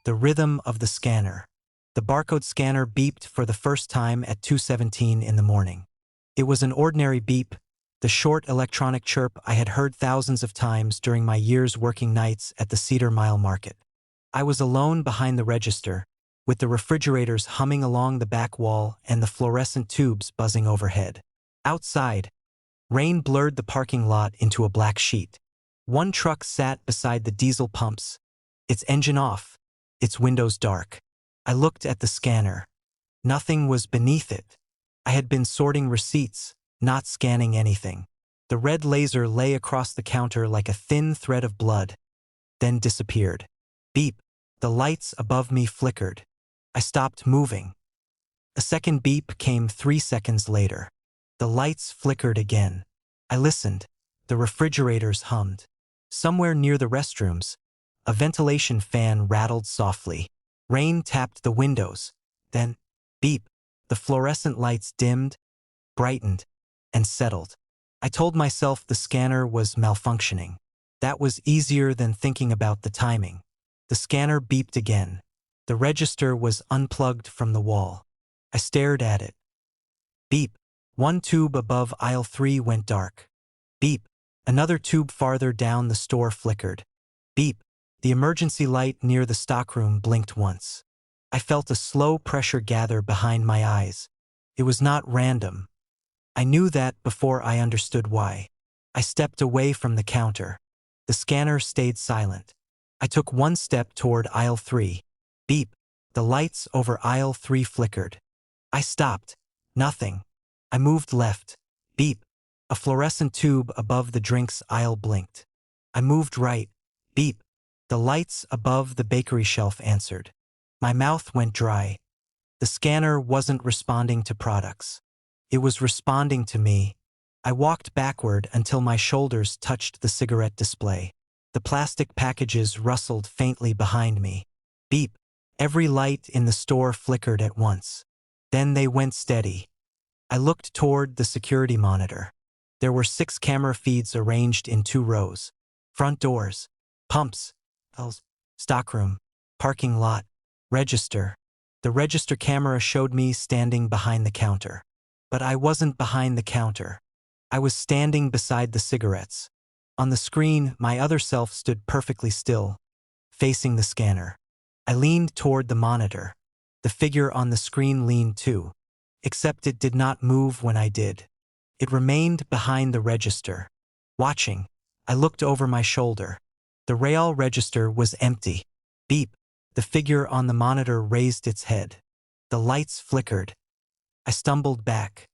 The rhythm of the scanner. The barcode scanner beeped for the first time at 2:17 in the morning. It was an ordinary beep, the short electronic chirp I had heard thousands of times during my years working nights at the Cedar Mile Market. I was alone behind the register, with the refrigerators humming along the back wall and the fluorescent tubes buzzing overhead. Outside, rain blurred the parking lot into a black sheet. One truck sat beside the diesel pumps, its engine off, its windows dark. I looked at the scanner. Nothing was beneath it. I had been sorting receipts, not scanning anything. The red laser lay across the counter like a thin thread of blood, then disappeared. Beep. The lights above me flickered. I stopped moving. A second beep came 3 seconds later. The lights flickered again. I listened. The refrigerators hummed. Somewhere near the restrooms, a ventilation fan rattled softly. Rain tapped the windows. Then, beep. The fluorescent lights dimmed, brightened, and settled. I told myself the scanner was malfunctioning. That was easier than thinking about the timing. The scanner beeped again. The register was unplugged from the wall. I stared at it. Beep. One tube above aisle 3 went dark. Beep. Another tube farther down the store flickered. Beep. The emergency light near the stockroom blinked once. I felt a slow pressure gather behind my eyes. It was not random. I knew that before I understood why. I stepped away from the counter. The scanner stayed silent. I took one step toward aisle 3. Beep. The lights over aisle 3 flickered. I stopped. Nothing. I moved left. Beep. A fluorescent tube above the drinks aisle blinked. I moved right. Beep. The lights above the bakery shelf answered. My mouth went dry. The scanner wasn't responding to products. It was responding to me. I walked backward until my shoulders touched the cigarette display. The plastic packages rustled faintly behind me. Beep. Every light in the store flickered at once. Then they went steady. I looked toward the security monitor. There were 6 camera feeds arranged in 2 rows. Front doors, pumps, stockroom, parking lot, register. The register camera showed me standing behind the counter. But I wasn't behind the counter. I was standing beside the cigarettes. On the screen, my other self stood perfectly still, facing the scanner. I leaned toward the monitor. The figure on the screen leaned too, except it did not move when I did. It remained behind the register. Watching, I looked over my shoulder. The Real register was empty. Beep. The figure on the monitor raised its head. The lights flickered. I stumbled back.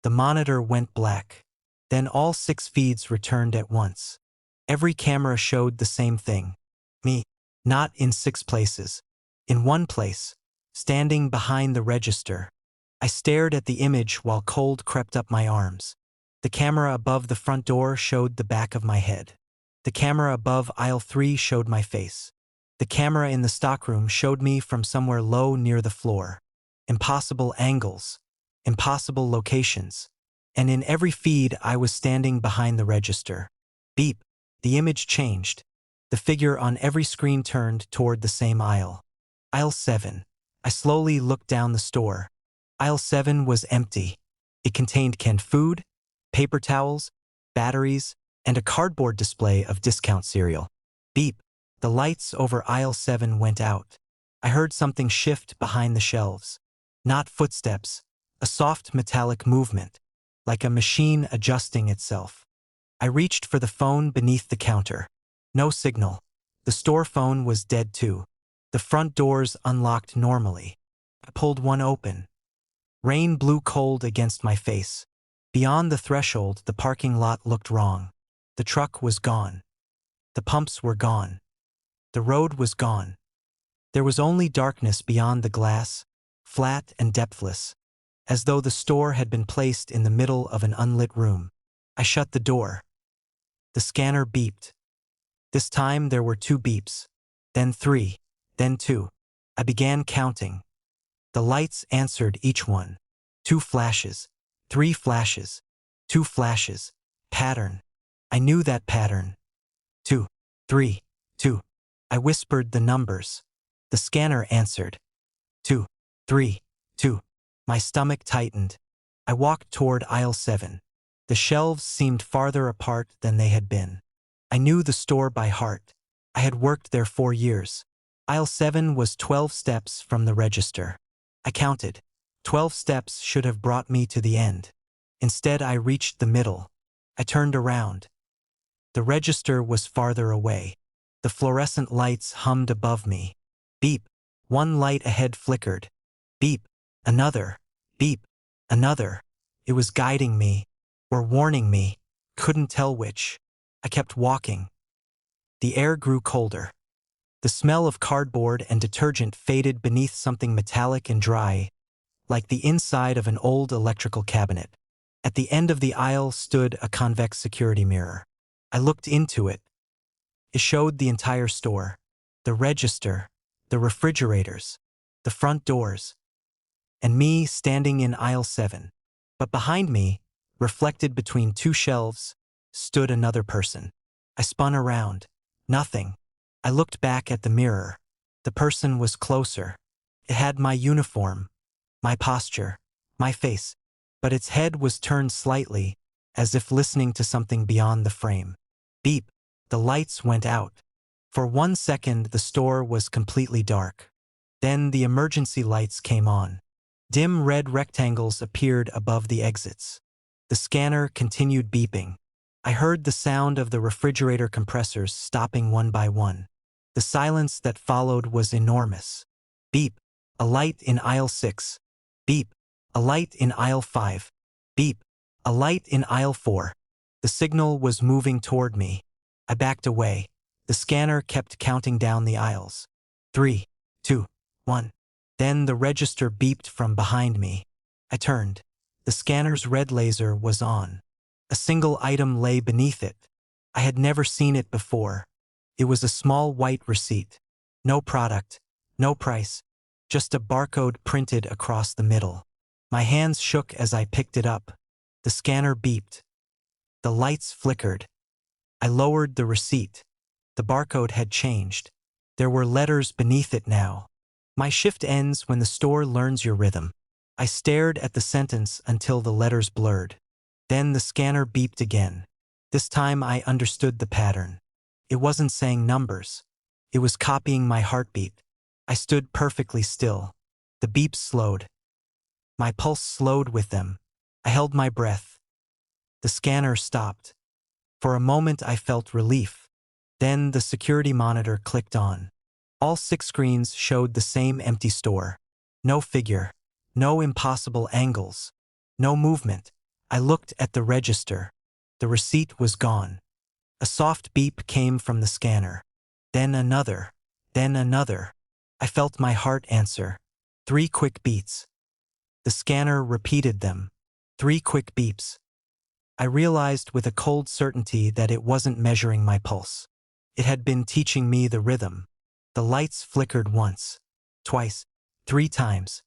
The monitor went black. Then all 6 feeds returned at once. Every camera showed the same thing. Me. Not in 6 places. In one place, standing behind the register. I stared at the image while cold crept up my arms. The camera above the front door showed the back of my head. The camera above aisle 3 showed my face. The camera in the stockroom showed me from somewhere low near the floor. Impossible angles. Impossible locations. And in every feed I was standing behind the register. Beep. The image changed. The figure on every screen turned toward the same aisle. Aisle 7. I slowly looked down the store. Aisle 7 was empty. It contained canned food, paper towels, batteries, and a cardboard display of discount cereal. Beep. The lights over aisle 7 went out. I heard something shift behind the shelves. Not footsteps, a soft metallic movement, like a machine adjusting itself. I reached for the phone beneath the counter. No signal. The store phone was dead too. The front doors unlocked normally. I pulled one open. Rain blew cold against my face. Beyond the threshold, the parking lot looked wrong. The truck was gone. The pumps were gone. The road was gone. There was only darkness beyond the glass, flat and depthless, as though the store had been placed in the middle of an unlit room. I shut the door. The scanner beeped. This time there were 2 beeps, then 3, then 2. I began counting. The lights answered each one. 2 flashes, 3 flashes, 2 flashes. Pattern. I knew that pattern. 2, 3, 2. I whispered the numbers. The scanner answered. 2, 3, 2. My stomach tightened. I walked toward aisle 7. The shelves seemed farther apart than they had been. I knew the store by heart. I had worked there 4 years. Aisle 7 was 12 steps from the register. I counted. 12 steps should have brought me to the end. Instead, I reached the middle. I turned around. The register was farther away. The fluorescent lights hummed above me. Beep. One light ahead flickered. Beep. Another. Beep. Another. It was guiding me, or warning me, couldn't tell which. I kept walking. The air grew colder. The smell of cardboard and detergent faded beneath something metallic and dry, like the inside of an old electrical cabinet. At the end of the aisle stood a convex security mirror. I looked into it. It showed the entire store, the register, the refrigerators, the front doors, and me standing in aisle 7. But behind me, reflected between 2 shelves, stood another person. I spun around. Nothing. I looked back at the mirror. The person was closer. It had my uniform, my posture, my face, but its head was turned slightly, as if listening to something beyond the frame. Beep. The lights went out. For 1 second, the store was completely dark. Then the emergency lights came on. Dim red rectangles appeared above the exits. The scanner continued beeping. I heard the sound of the refrigerator compressors stopping one by one. The silence that followed was enormous. Beep. A light in aisle 6. Beep. A light in aisle 5. Beep. A light in aisle 4. The signal was moving toward me. I backed away. The scanner kept counting down the aisles. 3, 2, 1. Then the register beeped from behind me. I turned. The scanner's red laser was on. A single item lay beneath it. I had never seen it before. It was a small white receipt. No product, no price, just a barcode printed across the middle. My hands shook as I picked it up. The scanner beeped. The lights flickered. I lowered the receipt. The barcode had changed. There were letters beneath it now. My shift ends when the store learns your rhythm. I stared at the sentence until the letters blurred. Then the scanner beeped again. This time I understood the pattern. It wasn't saying numbers. It was copying my heartbeat. I stood perfectly still. The beeps slowed. My pulse slowed with them. I held my breath. The scanner stopped. For a moment I felt relief. Then the security monitor clicked on. All 6 screens showed the same empty store. No figure. No impossible angles. No movement. I looked at the register. The receipt was gone. A soft beep came from the scanner. Then another. Then another. I felt my heart answer. 3 quick beats. The scanner repeated them. 3 quick beeps. I realized with a cold certainty that it wasn't measuring my pulse. It had been teaching me the rhythm. The lights flickered once, twice, 3 times,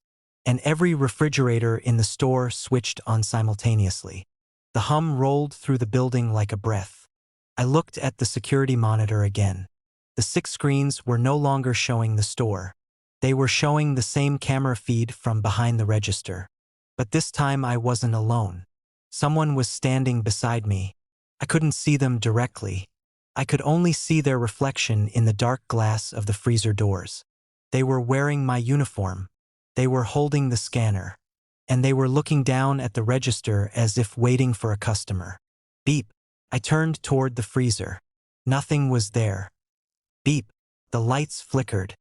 and every refrigerator in the store switched on simultaneously. The hum rolled through the building like a breath. I looked at the security monitor again. The 6 screens were no longer showing the store. They were showing the same camera feed from behind the register. But this time I wasn't alone. Someone was standing beside me. I couldn't see them directly. I could only see their reflection in the dark glass of the freezer doors. They were wearing my uniform. They were holding the scanner. And they were looking down at the register as if waiting for a customer. Beep. I turned toward the freezer. Nothing was there. Beep. The lights flickered.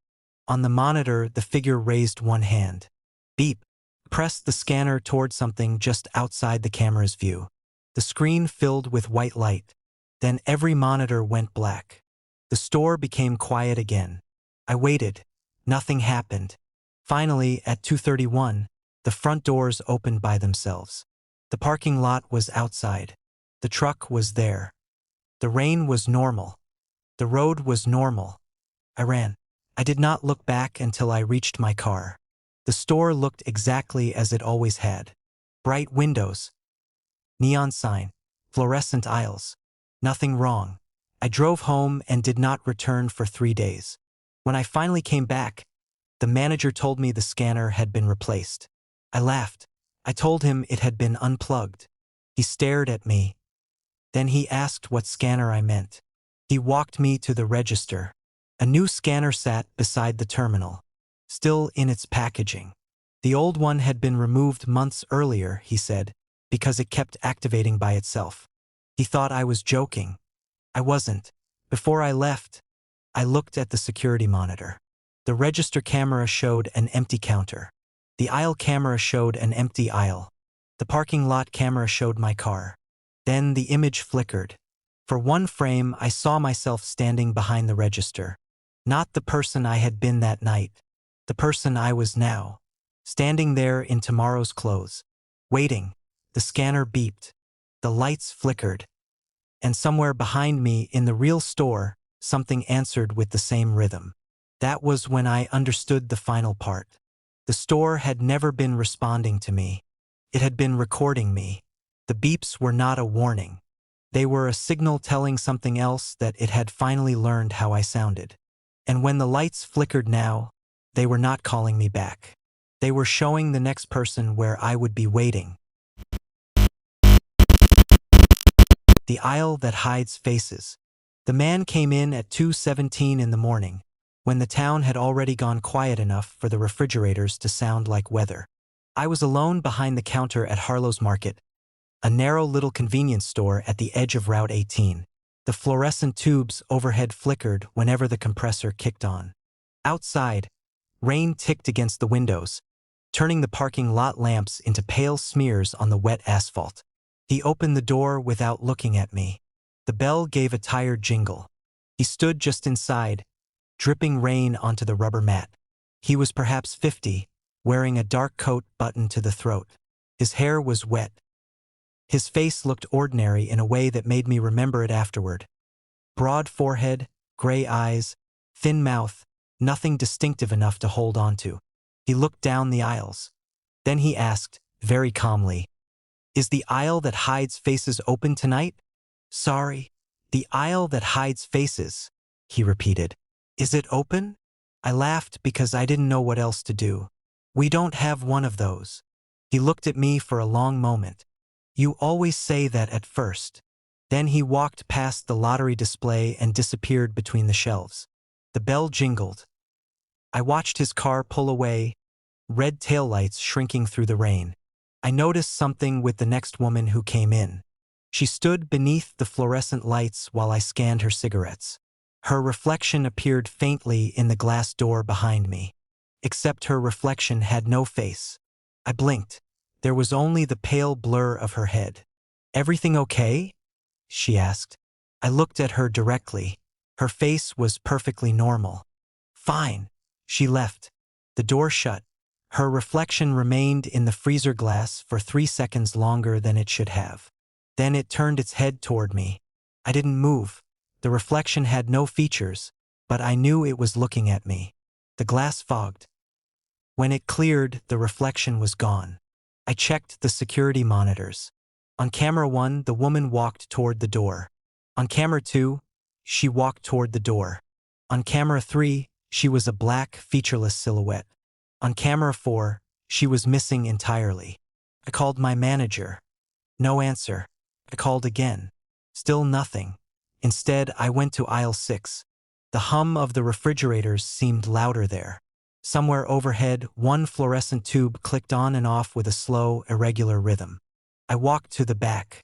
On the monitor, the figure raised one hand. Beep. Pressed the scanner toward something just outside the camera's view. The screen filled with white light. Then every monitor went black. The store became quiet again. I waited. Nothing happened. Finally, at 2:31, the front doors opened by themselves. The parking lot was outside. The truck was there. The rain was normal. The road was normal. I ran. I did not look back until I reached my car. The store looked exactly as it always had. Bright windows. Neon sign. Fluorescent aisles. Nothing wrong. I drove home and did not return for 3 days. When I finally came back, The manager told me the scanner had been replaced. I laughed. I told him it had been unplugged. He stared at me. Then he asked what scanner I meant. He walked me to the register. A new scanner sat beside the terminal, still in its packaging. The old one had been removed months earlier, he said, because it kept activating by itself. He thought I was joking. I wasn't. Before I left, I looked at the security monitor. The register camera showed an empty counter. The aisle camera showed an empty aisle. The parking lot camera showed my car. Then the image flickered. For one frame, I saw myself standing behind the register. Not the person I had been that night. The person I was now. Standing there in tomorrow's clothes. Waiting. The scanner beeped. The lights flickered. And somewhere behind me, in the real store, something answered with the same rhythm. That was when I understood the final part. The store had never been responding to me. It had been recording me. The beeps were not a warning. They were a signal telling something else that it had finally learned how I sounded. And when the lights flickered now, they were not calling me back. They were showing the next person where I would be waiting. The aisle that hides faces. The man came in at 2:17 in the morning, when the town had already gone quiet enough for the refrigerators to sound like weather. I was alone behind the counter at Harlow's Market, a narrow little convenience store at the edge of Route 18. The fluorescent tubes overhead flickered whenever the compressor kicked on. Outside, rain ticked against the windows, turning the parking lot lamps into pale smears on the wet asphalt. He opened the door without looking at me. The bell gave a tired jingle. He stood just inside, dripping rain onto the rubber mat. He was perhaps 50, wearing a dark coat buttoned to the throat. His hair was wet. His face looked ordinary in a way that made me remember it afterward. Broad forehead, gray eyes, thin mouth, nothing distinctive enough to hold on to. He looked down the aisles. Then he asked, very calmly, "Is the aisle that hides faces open tonight?" "Sorry, the aisle that hides faces," he repeated. "Is it open?" I laughed because I didn't know what else to do. "We don't have one of those." He looked at me for a long moment. "You always say that at first." Then he walked past the lottery display and disappeared between the shelves. The bell jingled. I watched his car pull away, red taillights shrinking through the rain. I noticed something with the next woman who came in. She stood beneath the fluorescent lights while I scanned her cigarettes. Her reflection appeared faintly in the glass door behind me. Except her reflection had no face. I blinked. There was only the pale blur of her head. "Everything okay?" she asked. I looked at her directly. Her face was perfectly normal. "Fine." She left. The door shut. Her reflection remained in the freezer glass for 3 seconds longer than it should have. Then it turned its head toward me. I didn't move. The reflection had no features, but I knew it was looking at me. The glass fogged. When it cleared, the reflection was gone. I checked the security monitors. On camera 1, the woman walked toward the door. On camera 2, she walked toward the door. On camera 3, she was a black, featureless silhouette. On camera 4, she was missing entirely. I called my manager. No answer. I called again. Still nothing. Instead, I went to aisle 6. The hum of the refrigerators seemed louder there. Somewhere overhead, one fluorescent tube clicked on and off with a slow, irregular rhythm. I walked to the back.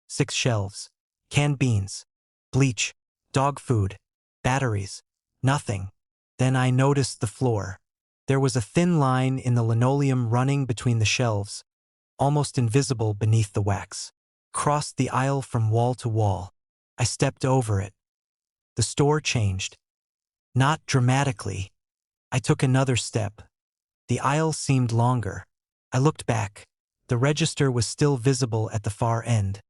6 shelves. Canned beans. Bleach. Dog food. Batteries. Nothing. Then I noticed the floor. There was a thin line in the linoleum running between the shelves, almost invisible beneath the wax. Crossed the aisle from wall to wall. I stepped over it. The store changed. Not dramatically. I took another step. The aisle seemed longer. I looked back. The register was still visible at the far end,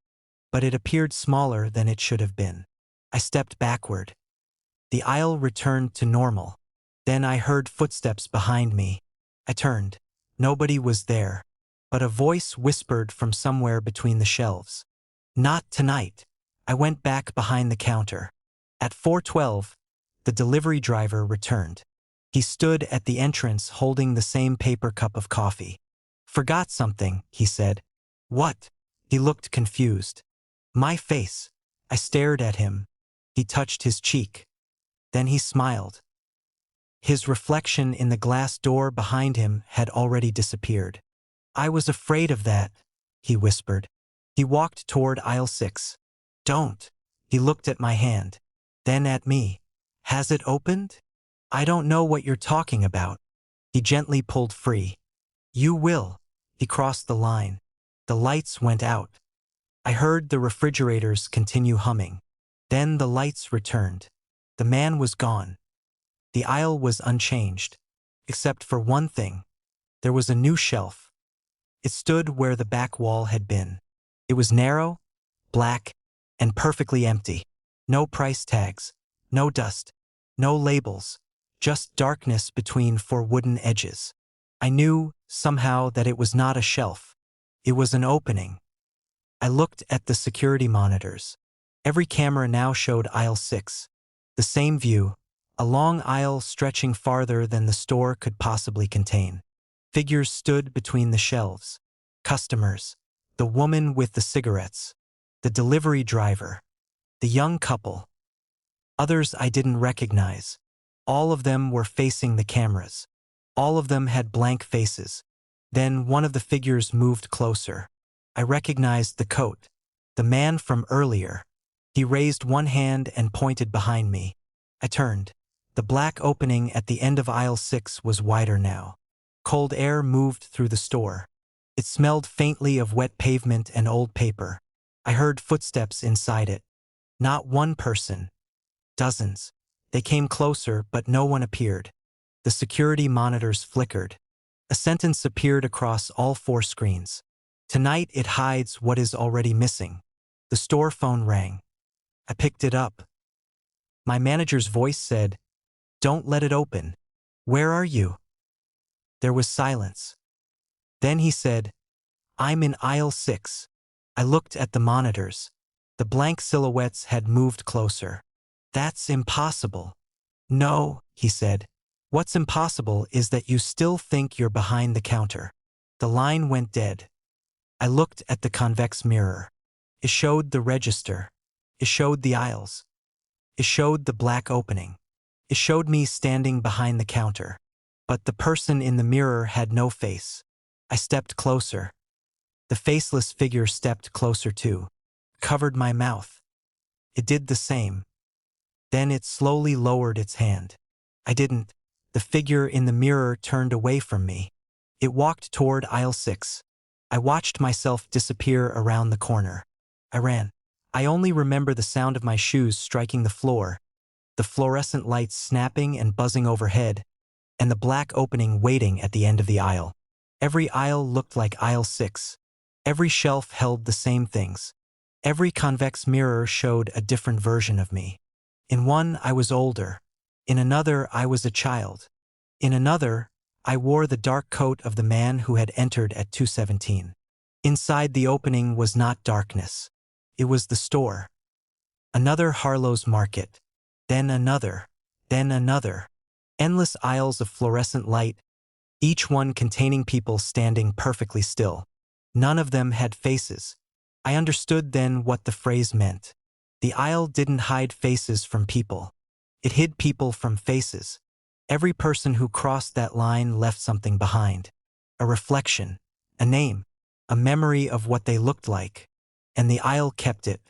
but it appeared smaller than it should have been. I stepped backward. The aisle returned to normal. Then I heard footsteps behind me. I turned. Nobody was there, but a voice whispered from somewhere between the shelves. "Not tonight." I went back behind the counter. At 4:12, the delivery driver returned. He stood at the entrance holding the same paper cup of coffee. "Forgot something," he said. "What?" He looked confused. My face. I stared at him. He touched his cheek. Then he smiled. His reflection in the glass door behind him had already disappeared. "I was afraid of that," he whispered. He walked toward aisle 6. "Don't." He looked at my hand. Then at me. "Has it opened?" "I don't know what you're talking about." He gently pulled free. "You will." He crossed the line. The lights went out. I heard the refrigerators continue humming. Then the lights returned. The man was gone. The aisle was unchanged. Except for one thing. There was a new shelf. It stood where the back wall had been. It was narrow, black, and perfectly empty. No price tags, no dust, no labels, just darkness between four wooden edges. I knew, somehow, that it was not a shelf. It was an opening. I looked at the security monitors. Every camera now showed aisle 6. The same view, a long aisle stretching farther than the store could possibly contain. Figures stood between the shelves. Customers. The woman with the cigarettes. The delivery driver. The young couple. Others I didn't recognize. All of them were facing the cameras. All of them had blank faces. Then one of the figures moved closer. I recognized the coat. The man from earlier. He raised one hand and pointed behind me. I turned. The black opening at the end of aisle 6 was wider now. Cold air moved through the store. It smelled faintly of wet pavement and old paper. I heard footsteps inside it. Not one person. Dozens. They came closer, but no one appeared. The security monitors flickered. A sentence appeared across all 4 screens. "Tonight it hides what is already missing." The store phone rang. I picked it up. My manager's voice said, "Don't let it open." "Where are you?" There was silence. Then he said, "I'm in aisle 6. I looked at the monitors. The blank silhouettes had moved closer. "That's impossible." "No," he said. "What's impossible is that you still think you're behind the counter." The line went dead. I looked at the convex mirror. It showed the register. It showed the aisles. It showed the black opening. It showed me standing behind the counter. But the person in the mirror had no face. I stepped closer. The faceless figure stepped closer too. Covered my mouth. It did the same. Then it slowly lowered its hand. I didn't. The figure in the mirror turned away from me. It walked toward aisle 6. I watched myself disappear around the corner. I ran. I only remember the sound of my shoes striking the floor, the fluorescent lights snapping and buzzing overhead, and the black opening waiting at the end of the aisle. Every aisle looked like aisle 6. Every shelf held the same things. Every convex mirror showed a different version of me. In one, I was older. In another, I was a child. In another, I wore the dark coat of the man who had entered at 217. Inside the opening was not darkness. It was the store. Another Harlow's Market. Then another. Then another. Endless aisles of fluorescent light, each one containing people standing perfectly still. None of them had faces. I understood then what the phrase meant. The aisle didn't hide faces from people. It hid people from faces. Every person who crossed that line left something behind. A reflection, a name, a memory of what they looked like. And the aisle kept it.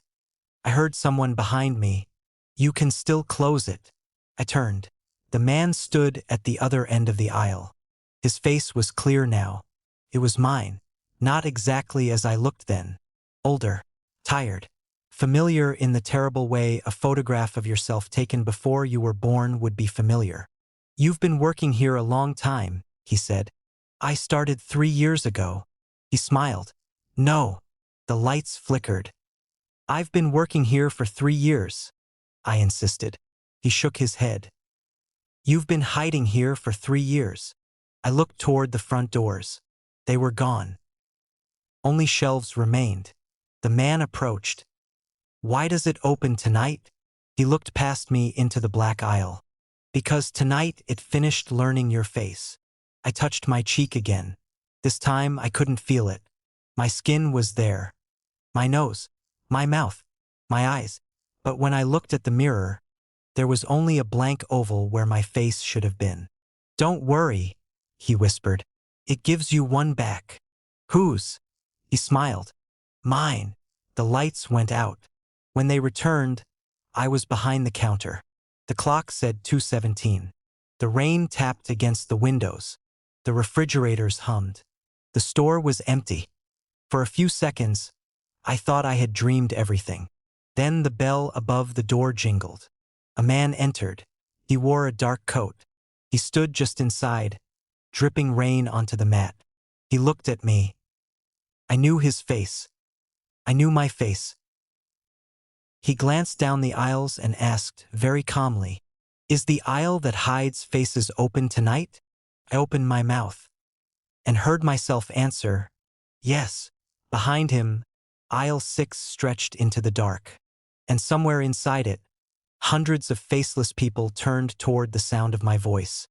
I heard someone behind me. "You can still close it." I turned. The man stood at the other end of the aisle. His face was clear now. It was mine, not exactly as I looked then. Older, tired, familiar in the terrible way a photograph of yourself taken before you were born would be familiar. "You've been working here a long time," he said. "I started 3 years ago." He smiled. "No." The lights flickered. "I've been working here for 3 years," I insisted. He shook his head. "You've been hiding here for 3 years." I looked toward the front doors. They were gone. Only shelves remained. The man approached. "Why does it open tonight?" He looked past me into the black aisle. Because tonight it finished learning your face. I touched my cheek again. This time I couldn't feel it. My skin was there. My nose. My mouth. My eyes. But when I looked at the mirror, there was only a blank oval where my face should have been. "Don't worry," he whispered. "It gives you one back." "Whose?" He smiled. "Mine." The lights went out. When they returned, I was behind the counter. The clock said 2:17. The rain tapped against the windows. The refrigerators hummed. The store was empty. For a few seconds, I thought I had dreamed everything. Then the bell above the door jingled. A man entered. He wore a dark coat. He stood just inside, dripping rain onto the mat. He looked at me. I knew his face. I knew my face. He glanced down the aisles and asked, very calmly, "Is the aisle that hides faces open tonight?" I opened my mouth and heard myself answer, "Yes." Behind him, aisle 6 stretched into the dark. And somewhere inside it, hundreds of faceless people turned toward the sound of my voice.